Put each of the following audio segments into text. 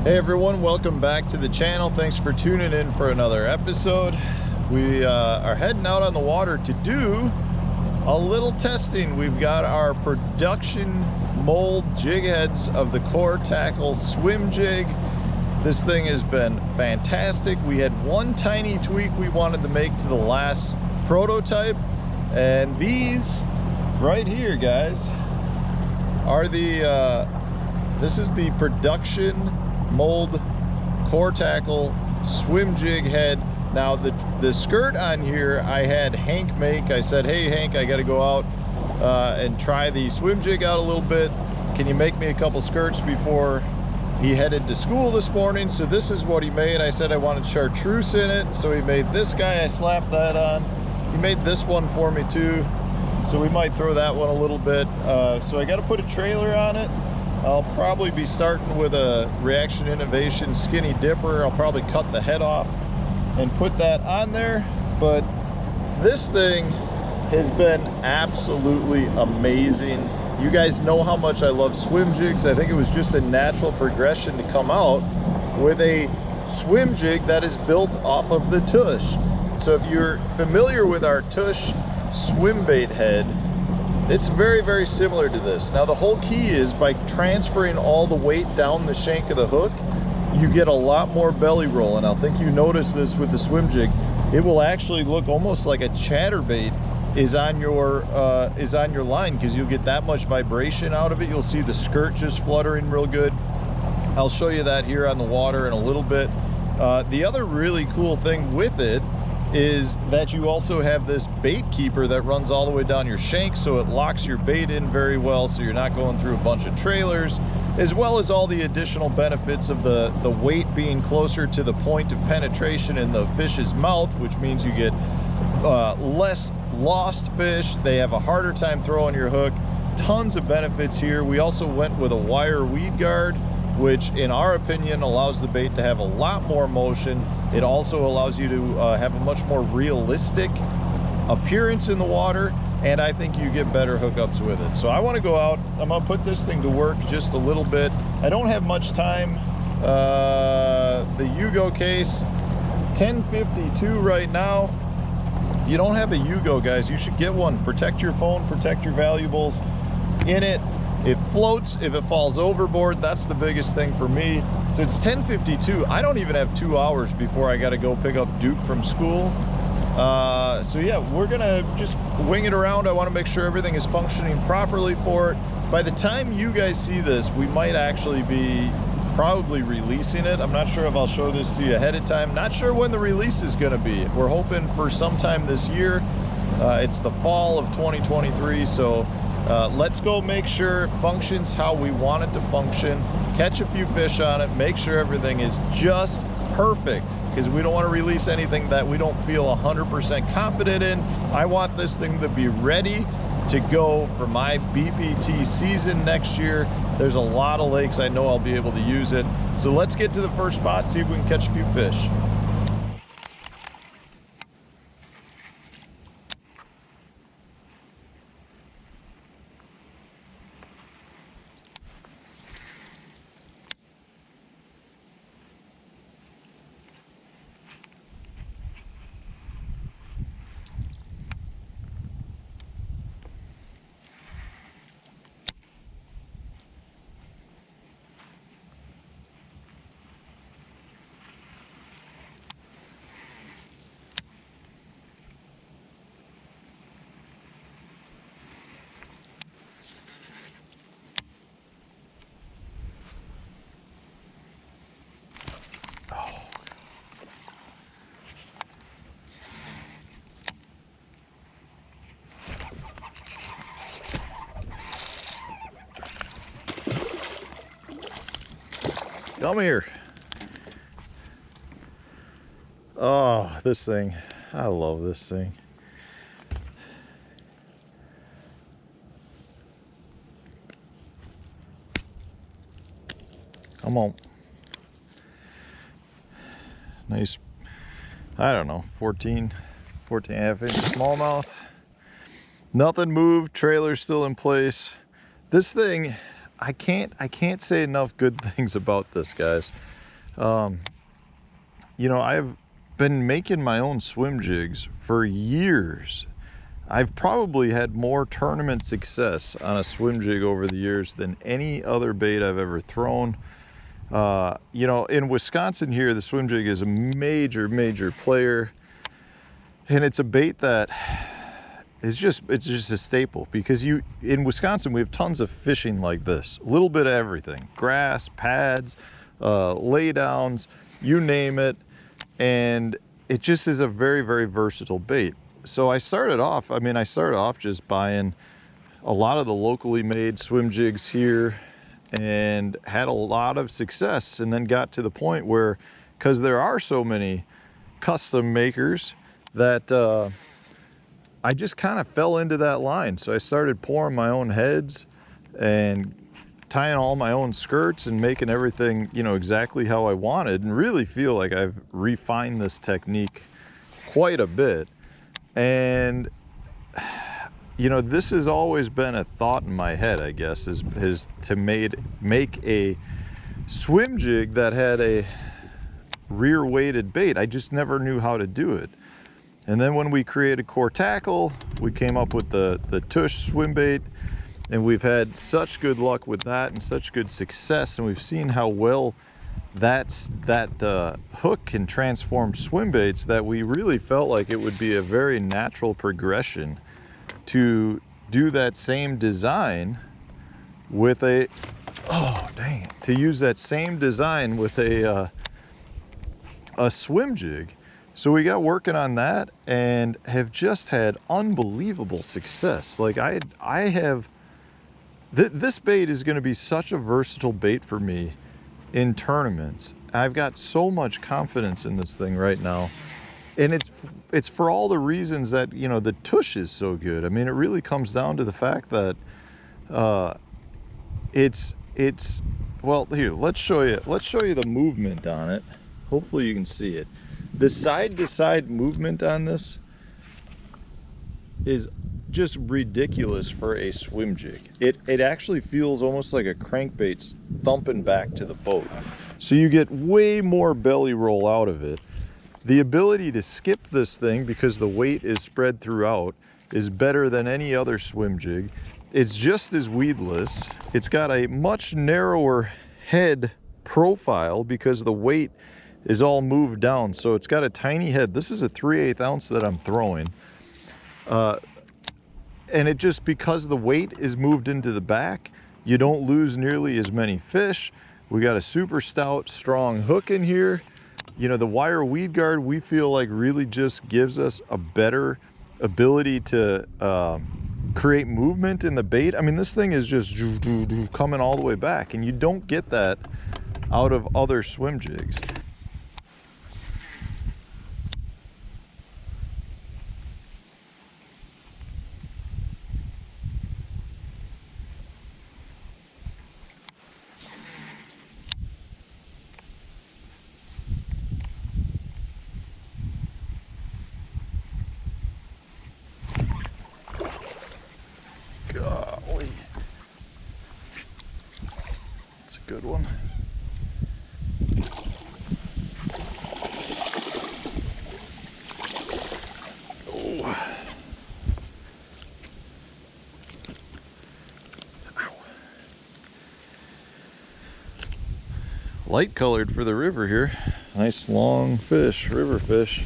Hey everyone, welcome back to the channel. Thanks for tuning in for another episode. We are heading out on the water to do a little testing. We've got our production mold jig heads of the Core Tackle Swim Jig. This thing has been fantastic. We had one tiny tweak we wanted to make to the last prototype, and these right here, guys, are the this is the production mold Core Tackle Swim Jig head. Now the skirt on here I had Hank make. I said, hey Hank, I got to go out and try the swim jig out a little bit. Can you make me a couple skirts before he headed to school this morning? So this is what he made. I said I wanted chartreuse in it, so he made this guy. I slapped that on. He made this one for me too, so we might throw that one a little bit. So I got to put a trailer on it. I'll probably be starting with a Reaction Innovation skinny dipper. I'll probably cut the head off and put that on there. But this thing has been absolutely amazing. You guys know how much I love swim jigs. I think it was just a natural progression to come out with a swim jig that is built off of the tush. So if you're familiar with our tush swim bait head, it's very, very similar to this. Now the whole key is by transferring all the weight down the shank of the hook, you get a lot more belly roll. And I think you notice this with the swim jig. It will actually look almost like a chatterbait is on your line, because you'll get that much vibration out of it. You'll see the skirt just fluttering real good. I'll show you that here on the water in a little bit. The other really cool thing with it is that you also have this bait keeper that runs all the way down your shank, so it locks your bait in very well, so you're not going through a bunch of trailers, as well as all the additional benefits of the weight being closer to the point of penetration in the fish's mouth, which means you get less lost fish. They have a harder time throwing your hook. Tons of benefits here. We also went with a wire weed guard, which in our opinion allows the bait to have a lot more motion. It also allows you to have a much more realistic appearance in the water, and I think you get better hookups with it. So I want to go out. I'm gonna put this thing to work just a little bit. I don't have much time. The Yugo case, 1052 right now. If you don't have a Yugo, guys, you should get one. Protect your phone, protect your valuables in it. It floats. If it falls overboard, that's the biggest thing for me. So it's 10:52. I don't even have 2 hours before I got to go pick up Duke from school. So yeah, we're gonna just wing it around. I want to make sure everything is functioning properly for it. By the time you guys see this, we might actually be probably releasing it. I'm not sure if I'll show this to you ahead of time. Not sure when the release is going to be. We're hoping for sometime this year. It's the fall of 2023, so let's go make sure it functions how we want it to function, catch a few fish on it, make sure everything is just perfect, because we don't want to release anything that we don't feel 100% confident in. I want this thing to be ready to go for my BPT season next year. There's a lot of lakes I know I'll be able to use it. So let's get to the first spot, see if we can catch a few fish. Come here. Oh, this thing. I love this thing. Come on. Nice, I don't know, 14 and a half inch smallmouth. Nothing moved, trailer's still in place. This thing, I can't say enough good things about this, guys. You know, I've been making my own swim jigs for years. I've probably had more tournament success on a swim jig over the years than any other bait I've ever thrown. You know, in Wisconsin here, the swim jig is a major player, and it's a bait that is it's just a staple, because in Wisconsin we have tons of fishing like this, a little bit of everything: grass, pads, laydowns, you name it. And it just is a very versatile bait. So I started off just buying a lot of the locally made swim jigs here and had a lot of success, and then got to the point where, because there are so many custom makers, that I just kind of fell into that line. So I started pouring my own heads and tying all my own skirts and making everything, you know, exactly how I wanted, and really feel like I've refined this technique quite a bit. And you know, this has always been a thought in my head, I guess, is to make a swim jig that had a rear weighted bait. I just never knew how to do it. And then when we created Core Tackle, we came up with the tush swim bait, and we've had such good luck with that and such good success, and we've seen how well that hook can transform swim baits, that we really felt like it would be a very natural progression to do that same design with to use that same design with a swim jig. So we got working on that and have just had unbelievable success. Like I have, this bait is going to be such a versatile bait for me in tournaments. I've got so much confidence in this thing right now, and it's for all the reasons that, you know, the tush is so good. I mean, it really comes down to the fact that well, here, let's show you the movement on it. Hopefully you can see it. The side to side movement on this is just ridiculous for a swim jig. It actually feels almost like a crankbait's thumping back to the boat. So you get way more belly roll out of it. The ability to skip this thing, because the weight is spread throughout, is better than any other swim jig. It's just as weedless. It's got a much narrower head profile because the weight is all moved down. So it's got a tiny head. This is a 3/8 ounce that I'm throwing. And it just, because the weight is moved into the back, you don't lose nearly as many fish. We got a super stout, strong hook in here. You know, the wire weed guard, we feel like really just gives us a better ability to create movement in the bait. I mean, this thing is just coming all the way back, and you don't get that out of other swim jigs. Golly. That's a good one. Oh. Ow. Light colored for the river here. Nice long fish, river fish.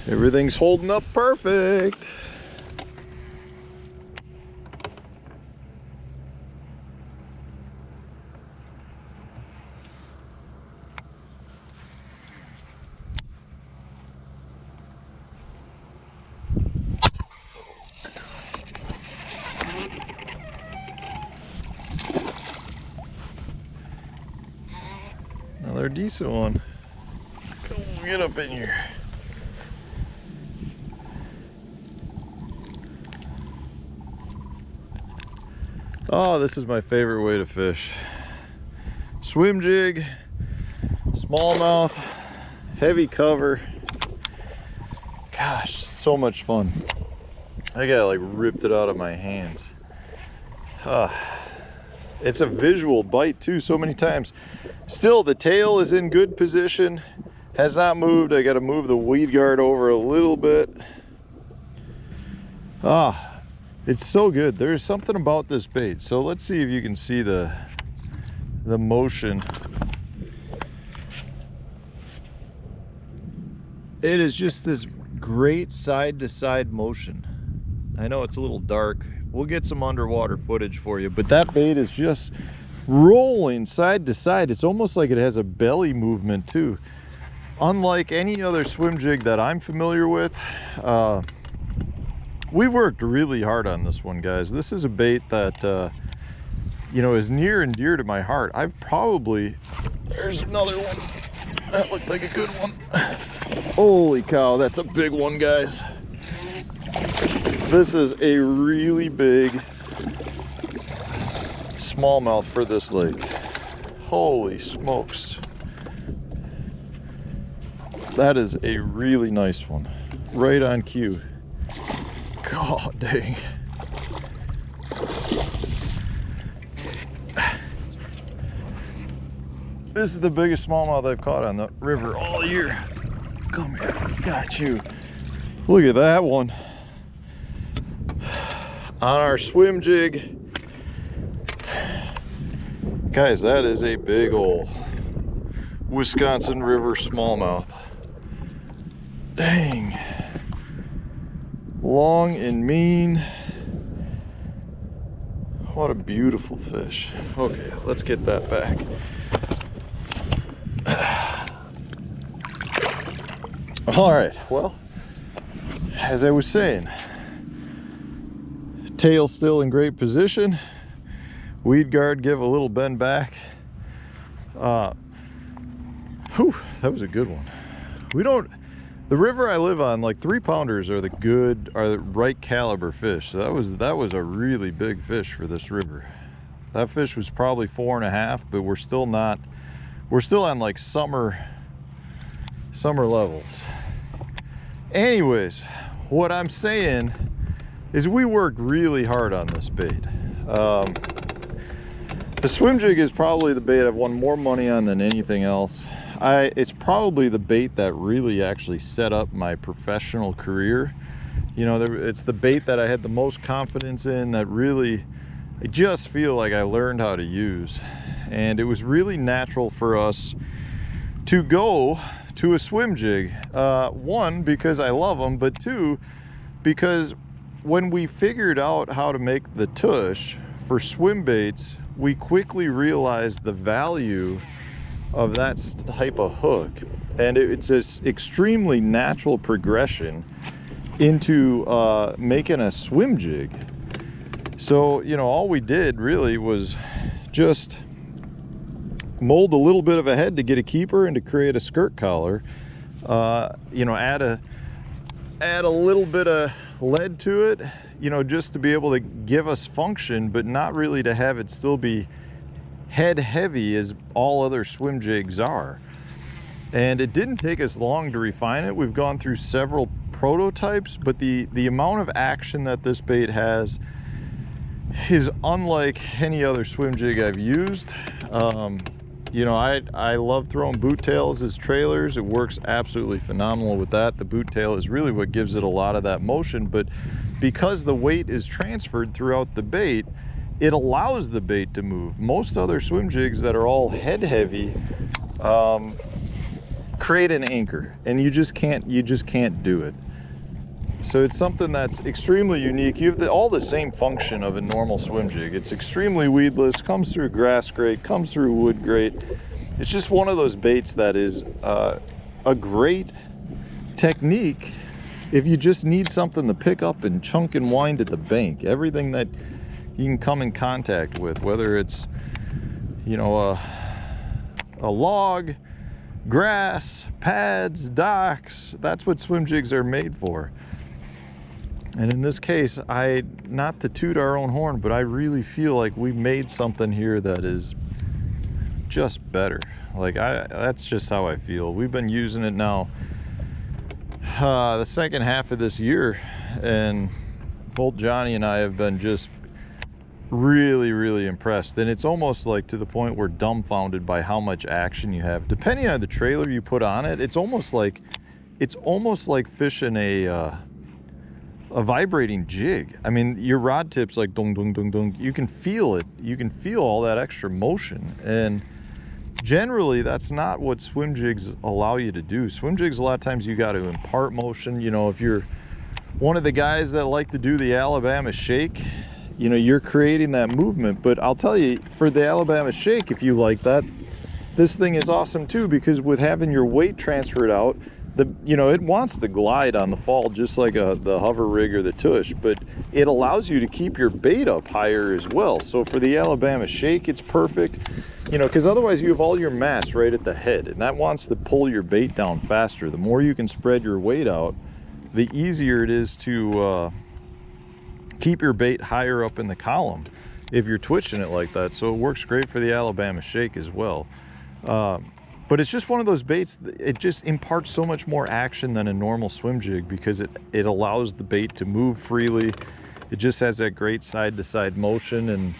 Everything's holding up perfect. Another decent one. Come on, get up in here. Oh, this is my favorite way to fish. Swim jig, smallmouth, heavy cover. Gosh, so much fun. I got like ripped it out of my hands. It's a visual bite too, so many times. Still, the tail is in good position, has not moved. I got to move the weed guard over a little bit. It's so good. There's something about this bait. So let's see if you can see the motion. It is just this great side to side motion. I know it's a little dark. We'll get some underwater footage for you, but that bait is just rolling side to side. It's almost like it has a belly movement too. Unlike any other swim jig that I'm familiar with, we've worked really hard on this one, guys. This is a bait that, you know, is near and dear to my heart. There's another one. That looked like a good one. Holy cow, that's a big one, guys. This is a really big smallmouth for this lake. Holy smokes. That is a really nice one. Right on cue. God dang. This is the biggest smallmouth I've caught on the river all year. Come here, got you. Look at that one. On our swim jig. Guys, that is a big old Wisconsin River smallmouth. Dang. Long and mean. What a beautiful fish. Okay, let's get that back. All right, well, as I was saying, tail still in great position. Weed guard give a little bend back. That was a good one. The river I live on, like 3-pounders are the right caliber fish. So that was a really big fish for this river. That fish was probably 4.5, but we're still on like summer levels. Anyways, what I'm saying is we worked really hard on this bait. The swim jig is probably the bait I've won more money on than anything else. It's probably the bait that really actually set up my professional career. You know, it's the bait that I had the most confidence in, that really, I just feel like I learned how to use. And it was really natural for us to go to a swim jig. One, because I love them, but two, because when we figured out how to make the tush for swim baits, we quickly realized the value of that type of hook. And it's this extremely natural progression into making a swim jig. So, you know, all we did really was just mold a little bit of a head to get a keeper and to create a skirt collar. You know, add a little bit of lead to it, you know, just to be able to give us function, but not really to have it still be head heavy as all other swim jigs are. And it didn't take us long to refine it. We've gone through several prototypes, but the amount of action that this bait has is unlike any other swim jig I've used. You know, I love throwing boot tails as trailers. It works absolutely phenomenal with that. The boot tail is really what gives it a lot of that motion, but because the weight is transferred throughout the bait, it allows the bait to move. Most other swim jigs that are all head heavy create an anchor, and you just can't do it. So it's something that's extremely unique. You have all the same function of a normal swim jig. It's extremely weedless, comes through grass great, comes through wood great. It's just one of those baits that is a great technique if you just need something to pick up and chunk and wind at the bank. Everything that you can come in contact with, whether it's, you know, a log, grass, pads, docks, that's what swim jigs are made for. And in this case, not to toot our own horn, but I really feel like we made something here that is just better. Like, that's just how I feel. We've been using it now the second half of this year, and both Johnny and I have been just really, really impressed. And it's almost like to the point where dumbfounded by how much action you have. Depending on the trailer you put on it, it's almost like fishing a vibrating jig. I mean, your rod tip's like dung, dung, dung, dung. You can feel it. You can feel all that extra motion. And generally, that's not what swim jigs allow you to do. Swim jigs, a lot of times you got to impart motion. You know, if you're one of the guys that like to do the Alabama shake, you know, you're creating that movement. But I'll tell you, for the Alabama shake, if you like that, this thing is awesome too, because with having your weight transferred out, you know, it wants to glide on the fall just like the hover rig or the tush, but it allows you to keep your bait up higher as well. So for the Alabama shake, it's perfect, you know, because otherwise you have all your mass right at the head, and that wants to pull your bait down faster. The more you can spread your weight out, the easier it is to keep your bait higher up in the column if you're twitching it like that. So it works great for the Alabama shake as well. But it's just one of those baits, it just imparts so much more action than a normal swim jig, because it allows the bait to move freely. It just has that great side-to-side motion, and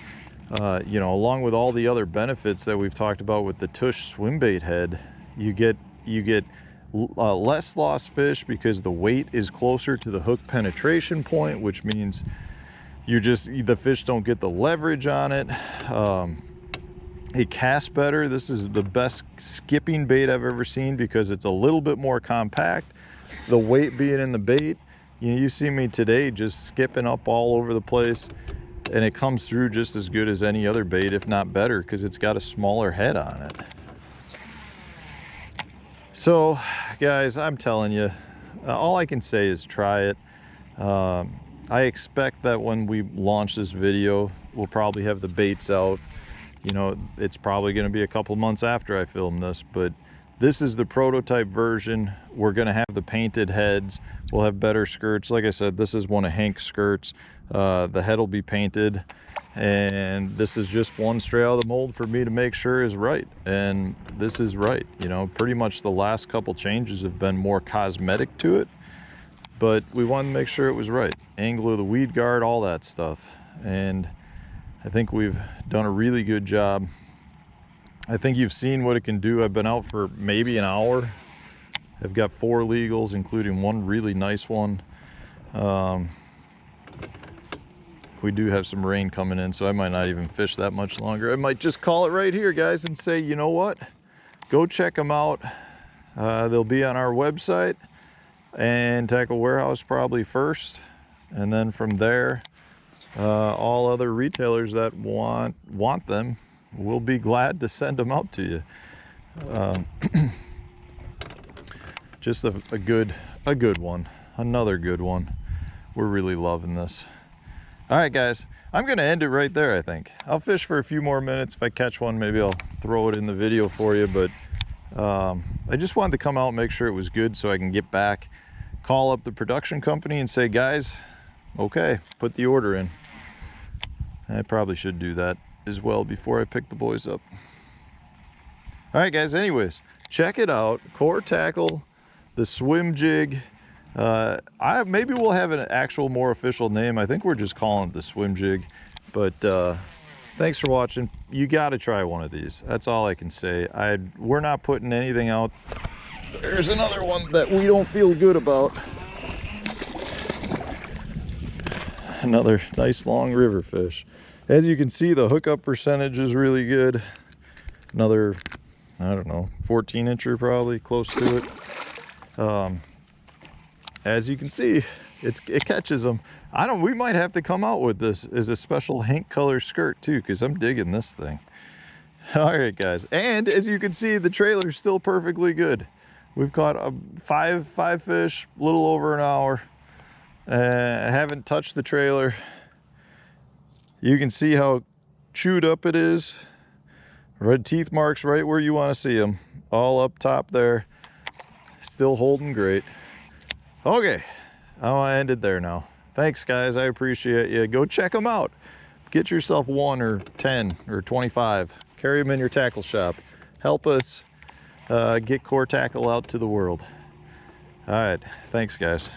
you know, along with all the other benefits that we've talked about with the tush swim bait head, you get less lost fish because the weight is closer to the hook penetration point, which means the fish don't get the leverage on it. It casts better. This is the best skipping bait I've ever seen because it's a little bit more compact. The weight being in the bait, you know, you see me today just skipping up all over the place, and it comes through just as good as any other bait, if not better, because it's got a smaller head on it. So guys, I'm telling you, all I can say is try it. I expect that when we launch this video, we'll probably have the baits out. You know, it's probably going to be a couple months after I film this, but this is the prototype version. We're going to have the painted heads. We'll have better skirts. Like I said, this is one of Hank's skirts. The head will be painted, and this is just one straight out of the mold for me to make sure is right. And this is right. You know, pretty much the last couple changes have been more cosmetic to it, but we wanted to make sure it was right. Angle of the weed guard, all that stuff. And I think we've done a really good job. I think you've seen what it can do. I've been out for maybe an hour. I've got 4 legals, including one really nice one. We do have some rain coming in, so I might not even fish that much longer. I might just call it right here, guys, and say, you know what? Go check them out. They'll be on our website and Tackle Warehouse probably first, and then from there, all other retailers that want them, we'll be glad to send them out to you. Just a good one, another good one. We're really loving this. All right, guys, I'm gonna end it right there. I think I'll fish for a few more minutes. If I catch one, maybe I'll throw it in the video for you, but I just wanted to come out and make sure it was good so I can get back, call up the production company and say, guys, okay, put the order in. I probably should do that as well before I pick the boys up. All right, guys, anyways, check it out. Core Tackle, the swim jig. Maybe we'll have an actual more official name. I think we're just calling it the swim jig, but thanks for watching. You got to try one of these. That's all I can say. We're not putting anything out. There's another one that we don't feel good about. Another nice long river fish. As you can see, the hookup percentage is really good. Another, I don't know, 14-incher probably, close to it. As you can see, it catches them. We might have to come out with this as a special Hank color skirt too, because I'm digging this thing. All right, guys, and as you can see, the trailer's still perfectly good. We've caught five fish, a little over an hour. I haven't touched the trailer. You can see how chewed up it is. Red teeth marks right where you want to see them. All up top there. Still holding great. Okay, I want to end it there now. Thanks, guys. I appreciate you. Go check them out. Get yourself 1 or 10 or 25. Carry them in your tackle shop. Help us get Core Tackle out to the world. All right, thanks, guys.